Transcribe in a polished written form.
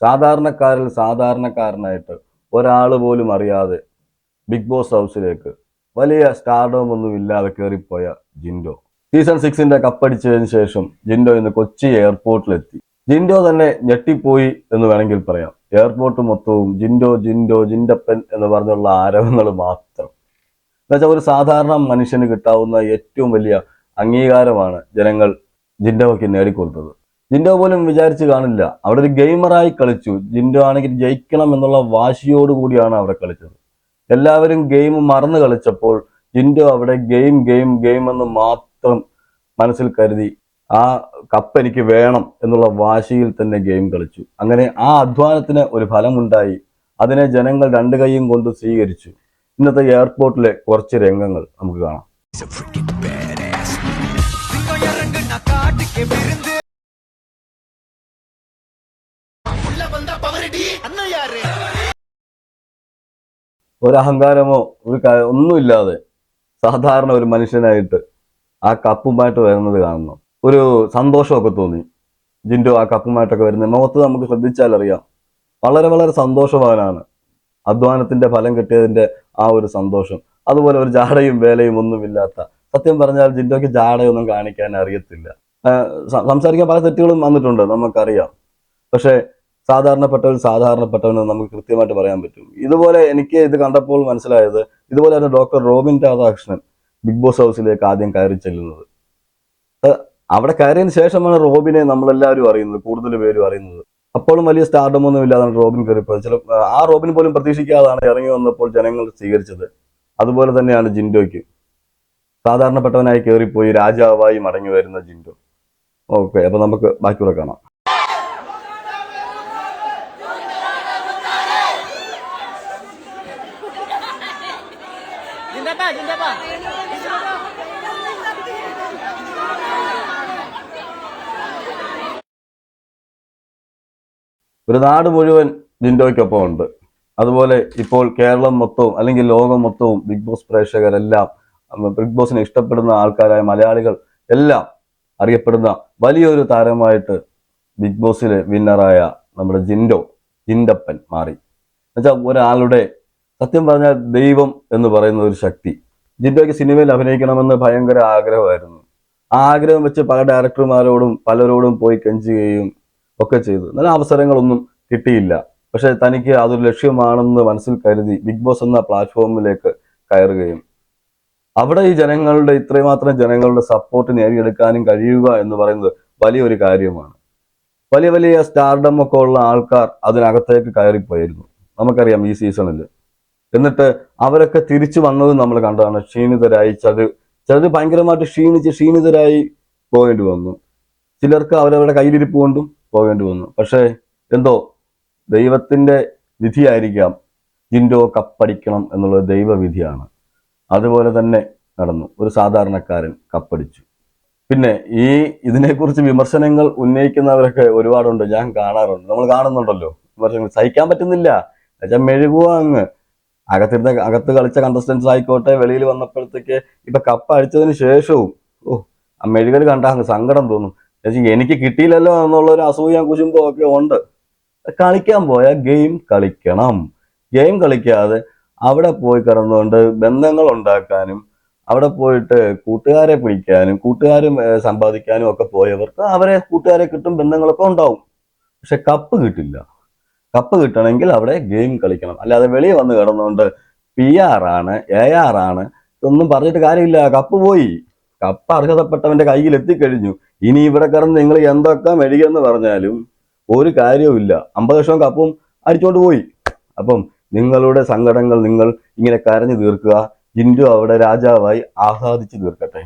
സാധാരണക്കാരിൽ സാധാരണക്കാരനായിട്ട് ഒരാൾ പോലും അറിയാതെ ബിഗ് ബോസ് ഹൗസിലേക്ക് വലിയ സ്റ്റാർഡം ഒന്നും ഇല്ലാതെ കയറിപ്പോയ ജിൻഡോ സീസൺ 6 കപ്പടിച്ചതിന് ശേഷം ജിൻഡോ ഇന്ന് കൊച്ചി എയർപോർട്ടിലെത്തി. ജിൻഡോ തന്നെ ഞെട്ടിപ്പോയി എന്ന് വേണമെങ്കിൽ പറയാം. എയർപോർട്ട് മൊത്തവും ജിൻഡോ ജിൻഡോ ജിൻഡപ്പൻ എന്ന് പറഞ്ഞുള്ള ആരവങ്ങൾ മാത്രം. എന്നുവെച്ചാൽ ഒരു സാധാരണ മനുഷ്യന് കിട്ടാവുന്ന ഏറ്റവും വലിയ അംഗീകാരമാണ് ജനങ്ങൾ ജിൻഡോയ്ക്ക് നേടിക്കൊടുത്തത്. ജിൻഡോ പോലും വിചാരിച്ച് കാണില്ല. അവിടെ ഒരു ഗെയിമറായി കളിച്ചു. ജിൻഡോ ആണെങ്കിൽ ജയിക്കണം എന്നുള്ള വാശിയോടുകൂടിയാണ് അവിടെ കളിച്ചത്. എല്ലാവരും ഗെയിം മറന്നു കളിച്ചപ്പോൾ ജിൻഡോ അവിടെ ഗെയിം ഗെയിം ഗെയിം എന്ന് മാത്രം മനസ്സിൽ കരുതി ആ കപ്പ് എനിക്ക് വേണം എന്നുള്ള വാശിയിൽ തന്നെ ഗെയിം കളിച്ചു. അങ്ങനെ ആ അധ്വാനത്തിന് ഒരു ഫലമുണ്ടായി. അതിനെ ജനങ്ങൾ രണ്ടു കൈയും കൊണ്ട് സ്വീകരിച്ചു. ഇന്നത്തെ എയർപോർട്ടിലെ കുറച്ച് രംഗങ്ങൾ നമുക്ക് കാണാം. ഒരു അഹങ്കാരമോ ഒന്നുമില്ലാതെ സാധാരണ ഒരു മനുഷ്യനായിട്ട് ആ കപ്പുമായിട്ട് വരുന്നത് കാണുന്നു. ഒരു സന്തോഷമൊക്കെ തോന്നി. ജിൻഡോ ആ കപ്പുമായിട്ടൊക്കെ വരുന്നത് മുഖത്ത് നമുക്ക് ശ്രദ്ധിച്ചാൽ അറിയാം. വളരെ വളരെ സന്തോഷവാനാണ്. അധ്വാനത്തിന്റെ ഫലം കിട്ടിയതിന്റെ ആ ഒരു സന്തോഷം. അതുപോലെ ഒരു ജാടയും വേലയും ഒന്നുമില്ലാത്ത, സത്യം പറഞ്ഞാൽ ജിൻഡോയ്ക്ക് ജാടയൊന്നും കാണിക്കാൻ അറിയത്തില്ല. സംസാരിക്കാൻ പല തെറ്റുകളും വന്നിട്ടുണ്ട്, നമുക്കറിയാം. പക്ഷെ സാധാരണപ്പെട്ടവന് നമുക്ക് കൃത്യമായിട്ട് പറയാൻ പറ്റും. ഇതുപോലെ എനിക്ക് ഇത് കണ്ടപ്പോൾ മനസ്സിലായത്, ഇതുപോലെയായിരുന്നു doctor Robin Radhakrishnan Bigg Boss ഹൗസിലേക്ക് ആദ്യം കയറി ചെല്ലുന്നത്. അവിടെ കയറിയതിന് ശേഷമാണ് റോബിനെ നമ്മളെല്ലാവരും അറിയുന്നത്, കൂടുതൽ പേരും അറിയുന്നത്. അപ്പോഴും വലിയ സ്റ്റാർഡമൊന്നും ഇല്ലാതാണ് റോബിൻ കയറിപ്പോയത്. ആ റോബിൻ പോലും പ്രതീക്ഷിക്കാതാണ് ഇറങ്ങി വന്നപ്പോൾ ജനങ്ങൾ സ്വീകരിച്ചത്. അതുപോലെ തന്നെയാണ് ജിൻഡോയ്ക്ക്. സാധാരണപ്പെട്ടവനായി കയറിപ്പോയി രാജാവായി മടങ്ങി വരുന്ന ജിൻഡോ. ഓക്കെ, അപ്പൊ നമുക്ക് ബാക്കിയൂടെ കാണാം. ഒരു നാട് മുഴുവൻ ജിൻഡോയ്ക്കൊപ്പം ഉണ്ട്. അതുപോലെ ഇപ്പോൾ കേരളം മൊത്തവും അല്ലെങ്കിൽ ലോകം മൊത്തവും ബിഗ് ബോസ് പ്രേക്ഷകരെല്ലാം, ബിഗ് ബോസിനെ ഇഷ്ടപ്പെടുന്ന ആൾക്കാരായ മലയാളികൾ എല്ലാം അറിയപ്പെടുന്ന വലിയൊരു താരമായിട്ട് ബിഗ് ബോസിലെ വിന്നറായ നമ്മുടെ ജിൻഡപ്പൻ മാറി. എന്നുവെച്ചാൽ ഒരാളുടെ, സത്യം പറഞ്ഞാൽ ദൈവം എന്ന് പറയുന്ന ഒരു ശക്തി. ജിൻഡോയ്ക്ക് സിനിമയിൽ അഭിനയിക്കണമെന്ന് ഭയങ്കര ആഗ്രഹമായിരുന്നു. ആ ആഗ്രഹം വെച്ച് പല ഡയറക്ടർമാരോടും പലരോടും പോയി കെഞ്ചുകയും ഒക്കെ ചെയ്തു. നല്ല അവസരങ്ങളൊന്നും കിട്ടിയില്ല. പക്ഷെ തനിക്ക് അതൊരു ലക്ഷ്യമാണെന്ന് മനസ്സിൽ കരുതി ബിഗ് ബോസ് എന്ന പ്ലാറ്റ്ഫോമിലേക്ക് കയറുകയും അവിടെ ഈ ജനങ്ങളുടെ, ഇത്രമാത്രം ജനങ്ങളുടെ സപ്പോർട്ട് നേടിയെടുക്കാനും കഴിയുക എന്ന് പറയുന്നത് വലിയൊരു കാര്യമാണ്. വലിയ വലിയ സ്റ്റാർഡം ഒക്കെ ഉള്ള ആൾക്കാർ അതിനകത്തേക്ക് കയറിപ്പോയിരുന്നു, നമുക്കറിയാം ഈ സീസണിൽ. എന്നിട്ട് അവരൊക്കെ തിരിച്ചു വന്നത് നമ്മൾ കണ്ടതാണ്. ക്ഷീണിതരായി, ചിലർ ഭയങ്കരമായിട്ട് ക്ഷീണിതരായി പോകേണ്ടി വന്നു. ചിലർക്ക് അവരവരുടെ കയ്യിലിരിപ്പ് കൊണ്ടും പോകേണ്ടി വന്നു. പക്ഷേ എന്തോ ദൈവത്തിന്റെ വിധിയായിരിക്കാം, ജിൻഡോ കപ്പടിക്കണം എന്നുള്ളത് ദൈവവിധിയാണ്. അതുപോലെ തന്നെ നടന്നു. ഒരു സാധാരണക്കാരൻ കപ്പടിച്ചു. പിന്നെ ഇതിനെക്കുറിച്ച് വിമർശനങ്ങൾ ഉന്നയിക്കുന്നവരൊക്കെ ഒരുപാടുണ്ട്, ഞാൻ കാണാറുണ്ട്, നമ്മൾ കാണുന്നുണ്ടല്ലോ വിമർശനങ്ങൾ. സഹിക്കാൻ പറ്റുന്നില്ല എന്നുവെച്ചാൽ മെഴുകുക അങ്ങ്. അകത്ത് കളിച്ച കണ്ടസ്റ്റൻസ് ആയിക്കോട്ടെ, വെളിയിൽ വന്നപ്പോഴത്തേക്ക് ഇപ്പൊ കപ്പ് അടിച്ചതിന് ശേഷവും ആ മെഴുകൽ കണ്ടാൽ അങ്ങ് സങ്കടം തോന്നും. എനിക്ക് കിട്ടിയില്ലല്ലോ എന്നുള്ളൊരു അസൂയ കുശുമ്പോ ഒക്കെ ഉണ്ട്. കളിക്കാൻ പോയ ഗെയിം കളിക്കണം. ഗെയിം കളിക്കാതെ അവിടെ പോയി കിടന്നുകൊണ്ട് ബന്ധങ്ങൾ ഉണ്ടാക്കാനും അവിടെ പോയിട്ട് കൂട്ടുകാരെ പിടിക്കാനും കൂട്ടുകാരും സമ്പാദിക്കാനും ഒക്കെ പോയവർക്ക് അവരെ കൂട്ടുകാരെ കിട്ടും, ബന്ധങ്ങളൊക്കെ ഉണ്ടാവും. പക്ഷെ കപ്പ് കിട്ടില്ല. കപ്പ് കിട്ടണമെങ്കിൽ അവിടെ ഗെയിം കളിക്കണം. അല്ലാതെ വെളിയിൽ വന്ന് കിടന്നുകൊണ്ട് PR ആണ് AR ആണ് ഇതൊന്നും പറഞ്ഞിട്ട് കാര്യമില്ല. കപ്പ് പോയി. കപ്പ് അർഹതപ്പെട്ടവന്റെ കയ്യിൽ എത്തിക്കഴിഞ്ഞു. ഇനി ഇവിടെ കിടന്ന് നിങ്ങൾ എന്തൊക്കെ മെഴുകിയെന്ന് പറഞ്ഞാലും ഒരു കാര്യവുമില്ല. 50 ലക്ഷം കപ്പും അടിച്ചോണ്ട് പോയി. അപ്പം നിങ്ങളുടെ സങ്കടങ്ങൾ നിങ്ങൾ ഇങ്ങനെ കരഞ്ഞു തീർക്കുക. ജിൻഡോ അവിടെ രാജാവായി ആഹ്ലാദിച്ചു തീർക്കട്ടെ.